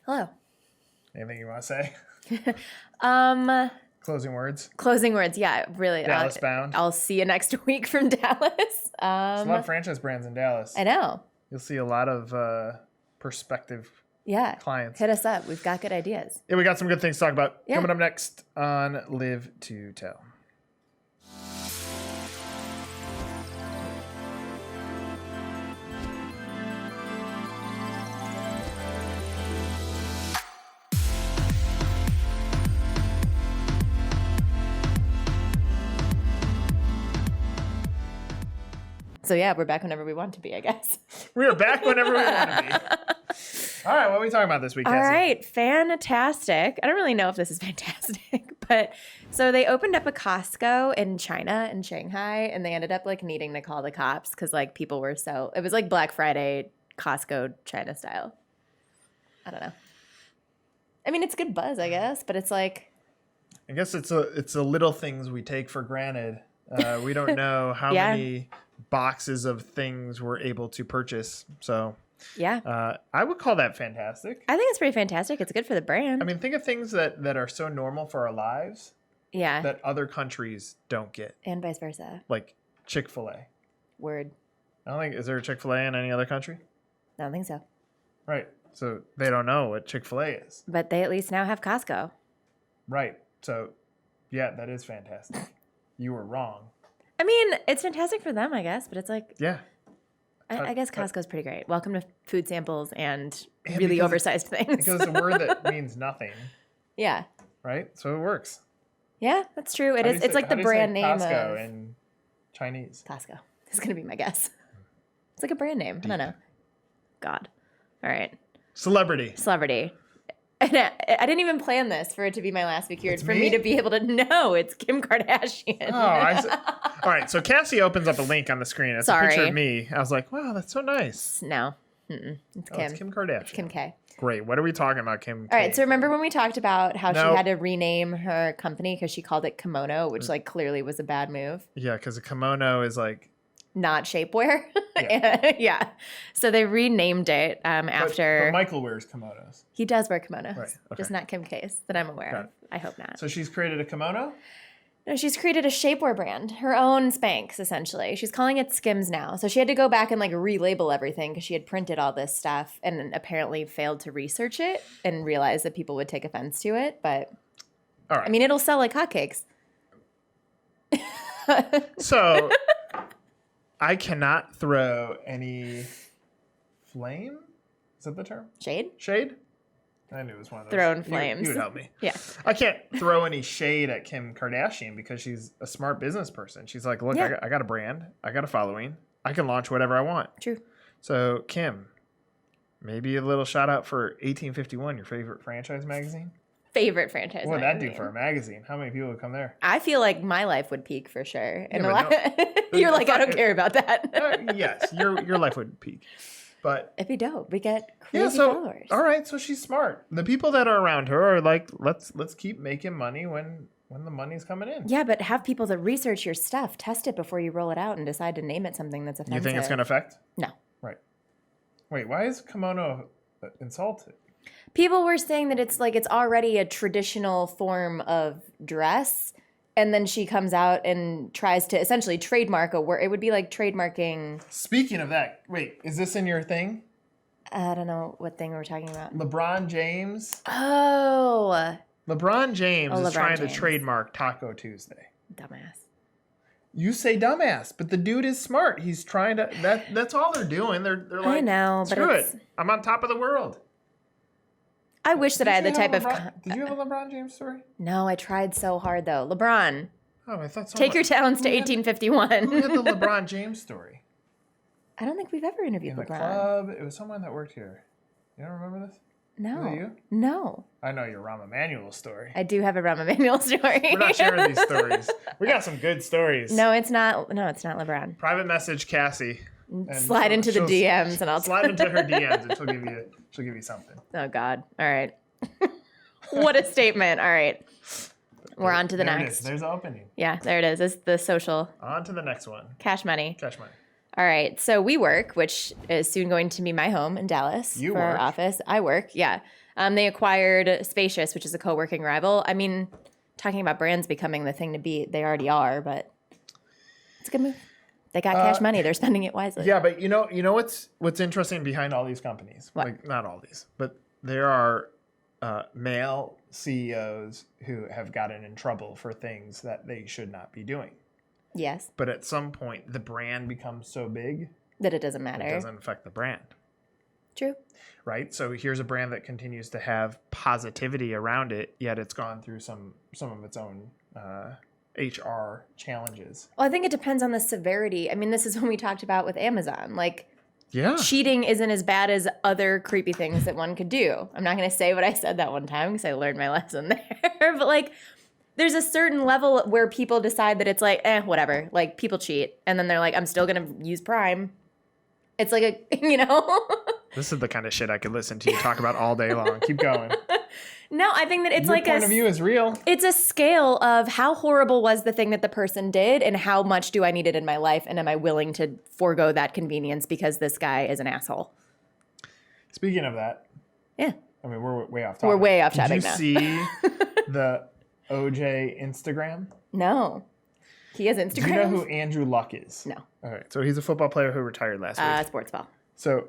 Hello. Anything you want to say? Closing words? Closing words. Yeah, really. Dallas bound. I'll see you next week from Dallas. There's a lot of franchise brands in Dallas. I know. You'll see a lot of prospective clients. Hit us up. We've got good ideas. Yeah, we got some good things to talk about. Yeah. Coming up next on Live to Tell. So yeah, we're back whenever we want to be, I guess. We are back whenever we want to be. All right, what are we talking about this week, Cassie? All right, fantastic. I don't really know if this is fantastic, but so they opened up a Costco in China, in Shanghai, and they ended up like needing to call the cops because like people were it was like Black Friday, Costco, China style. I don't know. I mean, it's good buzz, I guess, but it's like. I guess it's a little things we take for granted. We don't know how many boxes of things we're able to purchase. So yeah, I would call that fantastic. I think it's pretty fantastic. It's good for the brand. I mean, think of things that are so normal for our lives. Yeah. That other countries don't get. And vice versa. Like Chick-fil-A. Word. I don't think, is there a Chick-fil-A in any other country? I don't think so. Right. So they don't know what Chick-fil-A is. But they at least now have Costco. Right. So yeah, that is fantastic. You were wrong. I mean, it's fantastic for them, I guess, but it's like, yeah, I guess Costco's pretty great. Welcome to food samples and really oversized things. Because it's a word that means nothing. Yeah. Right? So it works. Yeah, that's true. It's like the brand name Costco of in Chinese. Costco. It's going to be my guess. It's like a brand name. I don't know. God. All right. Celebrity. And I didn't even plan this for it to be my last week here. It's for me to be able to know it's Kim Kardashian. All right. So Cassie opens up a link on the screen. It's a picture of me. I was like, wow, that's so nice. No. It's Kim. It's Kim Kardashian. It's Kim K. Great. What are we talking about, Kim K? All right. So remember when we talked about how she had to rename her company because she called it Kimono, which like clearly was a bad move? Yeah, because a kimono is like... not shapewear. Yeah. So they renamed it after. But Michael wears kimonos. He does wear kimonos. Right. Okay. Just not Kim K's that I'm aware of. I hope not. So she's created a kimono? No, she's created a shapewear brand, her own Spanx, essentially. She's calling it Skims now. So she had to go back and like relabel everything because she had printed all this stuff and apparently failed to research it and realize that people would take offense to it. But all right. I mean, it'll sell like hotcakes. So I cannot throw any flame. Is that the term? Shade? I knew it was one of those. Throwing flames. You would help me. Yeah. I can't throw any shade at Kim Kardashian because she's a smart business person. She's like, look, I got a brand. I got a following. I can launch whatever I want. True. So, Kim, maybe a little shout out for 1851, your favorite franchise magazine? Favorite franchise What would that do for a magazine? How many people would come there? I feel like my life would peak for sure. And you're like, I don't care about that. Yes, your life would peak. But it'd be dope. We get crazy followers. All right, so she's smart. The people that are around her are like, let's keep making money when the money's coming in. Yeah, but have people that research your stuff, test it before you roll it out and decide to name it something that's offensive. You think it's going to affect? No. Right. Wait, why is kimono insulted? People were saying that it's already a traditional form of dress. And then she comes out and tries to essentially trademark a word. It would be like trademarking. Speaking of that, wait, is this in your thing? I don't know what thing we're talking about. LeBron James. Oh. LeBron James is trying to trademark Taco Tuesday. Dumbass. You say dumbass, but the dude is smart. He's trying to. That's all they're doing. They're like, I know, but screw it. I'm on top of the world. I wish that I had the type of. Did you have a LeBron James story? No, I tried so hard though. LeBron. Oh, I thought so. Take your talents to 1851. Who had the LeBron James story? I don't think we've ever interviewed in the LeBron. Club. It was someone that worked here. You don't remember this? No. Was it you? No. I know your Rahm Emanuel story. I do have a Rahm Emanuel story. We're not sharing these stories. We got some good stories. No, it's not. No, it's not LeBron. Private message Cassie. Slide into the DMs and I'll slide into her DMs and she'll give you something. Oh God. All right. What a statement. All right. We're on to the next. There's the opening. Yeah, there it is. It's the social. On to the next one. Cash money. Cash money. All right. So we work, which is soon going to be my home in Dallas You for work. our office. I work. Yeah. They acquired Spacious, which is a co-working rival. I mean, talking about brands becoming the thing to beat, they already are, but it's a good move. They got cash money. They're spending it wisely. Yeah, but you know what's interesting behind all these companies? What? Like, not all these, but there are male CEOs who have gotten in trouble for things that they should not be doing. Yes. But at some point, the brand becomes so big that it doesn't matter. It doesn't affect the brand. True. Right? So here's a brand that continues to have positivity around it, yet it's gone through some of its own HR challenges. Well, I think it depends on the severity. I mean, this is when we talked about with Amazon. Like, cheating isn't as bad as other creepy things that one could do. I'm not going to say what I said that one time because I learned my lesson there. But like, there's a certain level where people decide that it's like, whatever. Like, people cheat. And then they're like, I'm still going to use Prime. It's like This is the kind of shit I could listen to you talk about all day long. Keep going. No, I think that it's Your point of view is real. It's a scale of how horrible was the thing that the person did and how much do I need it in my life and am I willing to forego that convenience because this guy is an asshole. Speaking of that. Yeah. I mean, we're way off topic. We're way off topic now. Did you see the OJ Instagram? No. He has Instagram? Do you know who Andrew Luck is? No. All right. So he's a football player who retired last week. Sports ball. So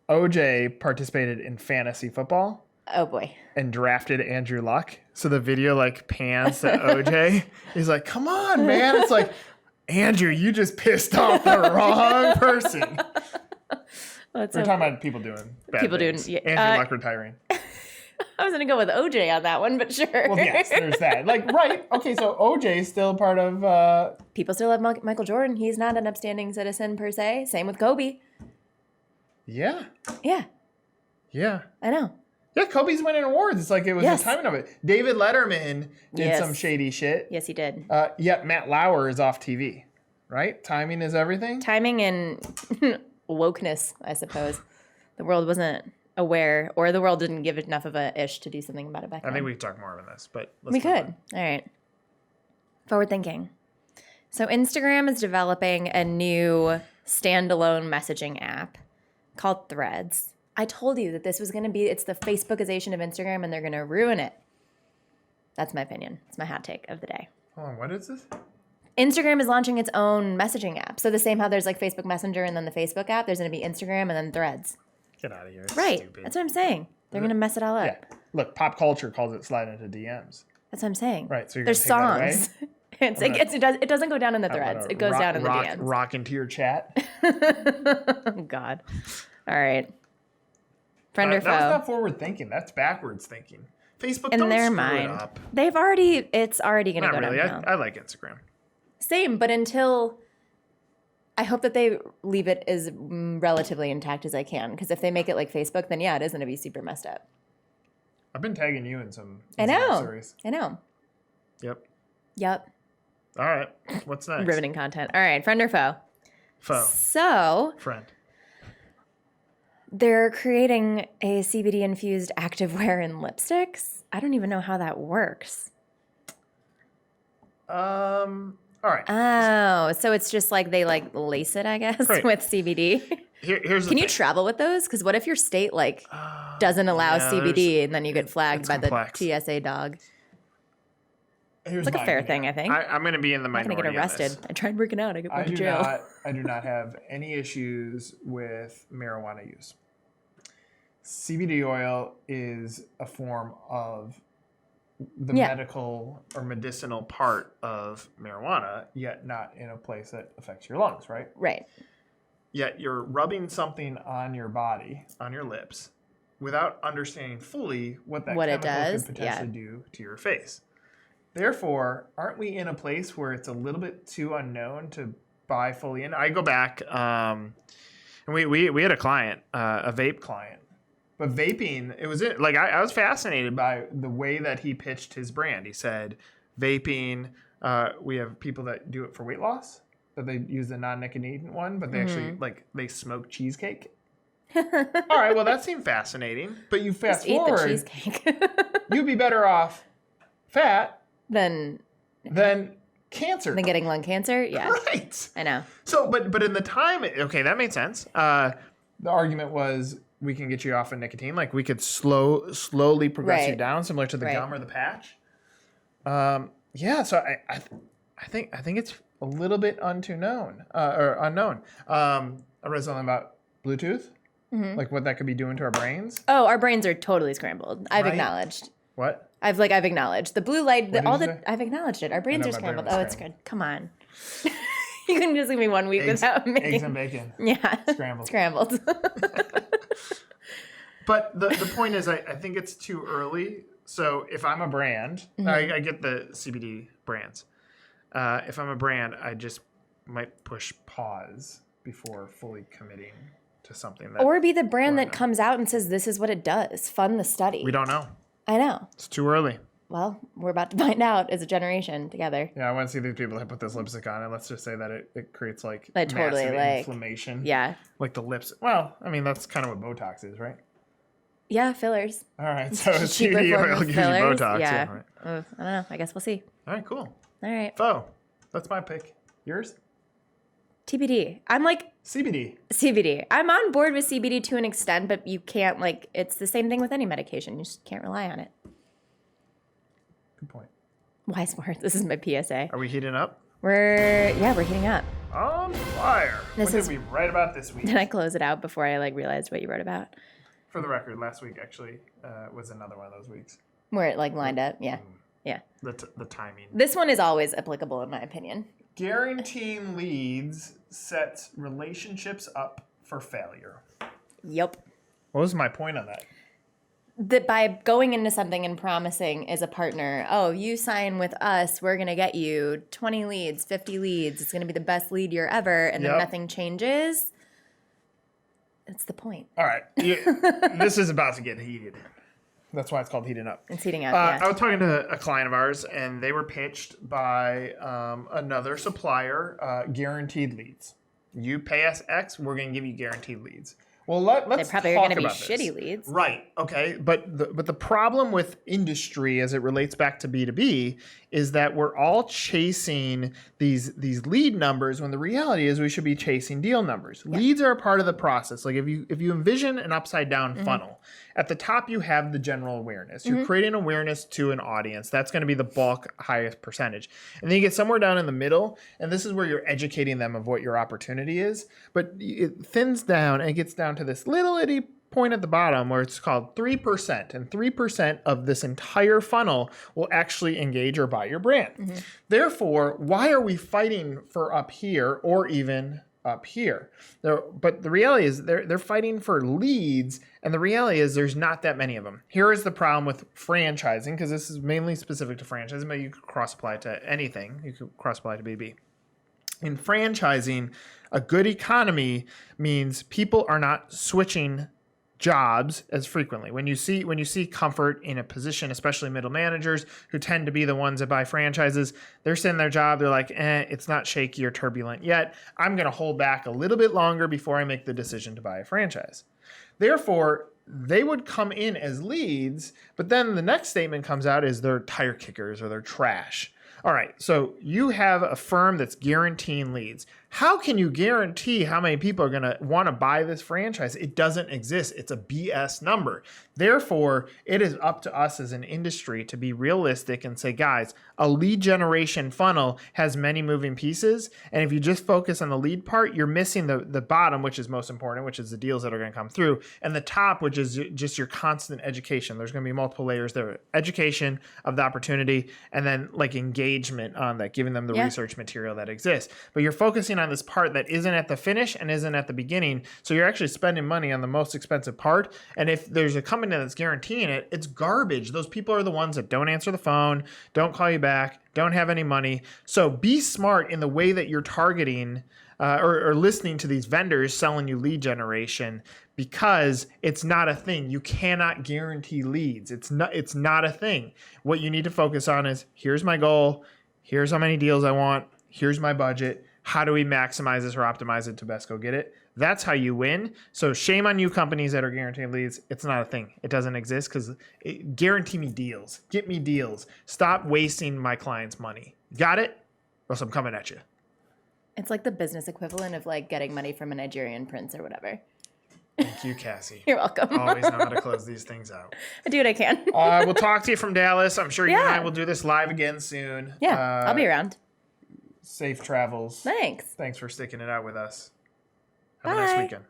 OJ participated in fantasy football. Oh, boy. And drafted Andrew Luck. So the video like pans to OJ. He's like, come on, man. It's like, Andrew, you just pissed off the wrong person. We're talking about people doing bad things. Andrew Luck retiring. I was going to go with OJ on that one, but sure. Well, yes, there's that. Like, right. Okay, so OJ is still part of... People still love Michael Jordan. He's not an upstanding citizen per se. Same with Kobe. Yeah. Yeah. Yeah. I know. Yeah, Kobe's winning awards. It's like it was the timing of it. David Letterman did some shady shit. Yes, he did. Yet Matt Lauer is off TV, right? Timing is everything? Timing and wokeness, I suppose. The world wasn't aware, or the world didn't give enough of a ish to do something about it back then. I think we could talk more on this, but let's we could. All right. Forward thinking. So Instagram is developing a new standalone messaging app called Threads. I told you that this was going to be, it's the Facebookization of Instagram and they're going to ruin it. That's my opinion. It's my hot take of the day. Hold on, what is this? Instagram is launching its own messaging app. So the same how there's like Facebook Messenger and then the Facebook app, there's going to be Instagram and then Threads. Get out of here. It's right. Stupid. That's what I'm saying. They're going to mess it all up. Yeah. Look, pop culture calls it slide into DMs. That's what I'm saying. Right. So you're there's songs. It doesn't go down in the Threads. It goes down in the DMs. Rock into your chat. Oh, God. All right. Friend or foe? That's not forward thinking. That's backwards thinking. Facebook, in their mind, up. It's already going to go really. downhill. I like Instagram. Same, but until I hope that they leave it as relatively intact as I can. Because if they make it like Facebook, then yeah, it is going to be super messed up. I've been tagging you in some. I know. Stories. I know. Yep. All right. What's next? Riveting content. All right. Friend or foe? Foe. So. Friend. They're creating a CBD infused activewear and lipsticks. I don't even know how that works. All right. Oh, so it's just like they like lace it, I guess, with CBD. Here's the Can you travel with those? Because what if your state like doesn't allow CBD and then you get flagged by the TSA dog? It's like a fair thing, I think. I'm going to be in the minority. I'm going to get arrested. I tried working out. I get put to jail. I do not have any issues with marijuana use. CBD oil is a form of the medical or medicinal part of marijuana, yet not in a place that affects your lungs, right? Right. Yet you're rubbing something on your body, on your lips, without understanding fully what that chemical could potentially do to your face. Therefore, aren't we in a place where it's a little bit too unknown to buy fully in? I go back, and we had a client, a vape client. But vaping, it was like I was fascinated by the way that he pitched his brand. He said, vaping, we have people that do it for weight loss, that they use the non-nicotine one, but they actually they smoke cheesecake. All right, well that seemed fascinating. But you fast forward, eat the cheesecake. You'd be better off fat than cancer. Than getting lung cancer? Yeah. Right. I know. So, but in the time, okay, that made sense. The argument was we can get you off of nicotine. Like we could slowly progress you down, similar to the gum or the patch. Yeah. So I think it's a little bit unknown. I read something about Bluetooth, like what that could be doing to our brains. Oh, our brains are totally scrambled. I've acknowledged. What? I've acknowledged the blue light. I've acknowledged it. Our brains are scrambled. Oh, it's good. Come on. You couldn't just give me 1 week without me. Eggs and bacon. Yeah. Scrambled. But the point is, I think it's too early. So if I'm a brand, I get the CBD brands. If I'm a brand, I just might push pause before fully committing to something. Or be the brand that comes out and says, this is what it does. Fund the study. We don't know. I know. It's too early. Well, we're about to find out as a generation together. Yeah, I want to see these people that put this lipstick on, and let's just say that it creates like totally massive inflammation. Yeah. Like the lips. Well, I mean, that's kind of what Botox is, right? Yeah, fillers. All right, so CBD oil gives you Botox. Yeah. Right. I don't know. I guess we'll see. All right, cool. All right. Faux. That's my pick. Yours? TBD. I'm like... CBD. I'm on board with CBD to an extent, but you can't it's the same thing with any medication. You just can't rely on it. Good point. Wise words. This is my PSA. Are we heating up? We're heating up. On fire. What did we write about this week? Did I close it out before I realized what you wrote about? For the record, last week actually was another one of those weeks. Where it lined up, yeah. Yeah. The timing. This one is always applicable in my opinion. Guaranteeing leads sets relationships up for failure. Yep. What was my point on that? That by going into something and promising as a partner, oh, you sign with us, we're going to get you 20 leads, 50 leads. It's going to be the best lead year ever. And then nothing changes. That's the point. All right. This is about to get heated. That's why it's called heating up. It's heating up, yeah. I was talking to a client of ours, and they were pitched by another supplier, guaranteed leads. You pay us X, we're going to give you guaranteed leads. Well, let's they probably talk are going to be about this. shitty leads. Right. Okay. But the problem with industry as it relates back to B2B is that we're all chasing these lead numbers when the reality is we should be chasing deal numbers. Yep. Leads are a part of the process. Like if you envision an upside down funnel, at the top you have the general awareness. You're creating awareness to an audience. That's going to be the bulk highest percentage. And then you get somewhere down in the middle, and this is where you're educating them of what your opportunity is. But it thins down and it gets down to this little itty point at the bottom where it's called 3%. And 3% of this entire funnel will actually engage or buy your brand. Therefore, why are we fighting for up here or even up here? But the reality is they're fighting for leads, and the reality is there's not that many of them. Here is the problem with franchising, because this is mainly specific to franchising, but you could cross-apply it to anything. You could cross-apply it to B2B. In franchising, a good economy means people are not switching jobs as frequently. When you see comfort in a position, especially middle managers who tend to be the ones that buy franchises, they're sitting in their job, they're like, it's not shaky or turbulent yet. I'm going to hold back a little bit longer before I make the decision to buy a franchise. Therefore, they would come in as leads, but then the next statement comes out is they're tire kickers or they're trash. All right, so you have a firm that's guaranteeing leads. How can you guarantee how many people are going to want to buy this franchise? It doesn't exist. It's a BS number. Therefore, it is up to us as an industry to be realistic and say, guys, a lead generation funnel has many moving pieces. And if you just focus on the lead part, you're missing the bottom, which is most important, which is the deals that are going to come through, and the top, which is just your constant education. There's going to be multiple layers there. Education of the opportunity, and then like engagement on that, giving them the research material that exists. But you're focusing on this part that isn't at the finish and isn't at the beginning. So you're actually spending money on the most expensive part. And if there's a company that's guaranteeing it, it's garbage. Those people are the ones that don't answer the phone, don't call you back, don't have any money. So be smart in the way that you're targeting or listening to these vendors selling you lead generation, because it's not a thing. You cannot guarantee leads. It's not a thing. What you need to focus on is, here's my goal, here's how many deals I want, here's my budget. How do we maximize this or optimize it to best go get it? That's how you win. So shame on you companies that are guaranteeing leads. It's not a thing. It doesn't exist, because guarantee me deals. Get me deals. Stop wasting my clients' money. Got it? Or else I'm coming at you. It's like the business equivalent of like getting money from a Nigerian prince or whatever. Thank you, Cassie. You're welcome. Always know how to close these things out. I do what I can. We'll talk to you from Dallas. I'm sure you and I will do this live again soon. Yeah, I'll be around. Safe travels. Thanks. Thanks for sticking it out with us. Have a nice weekend.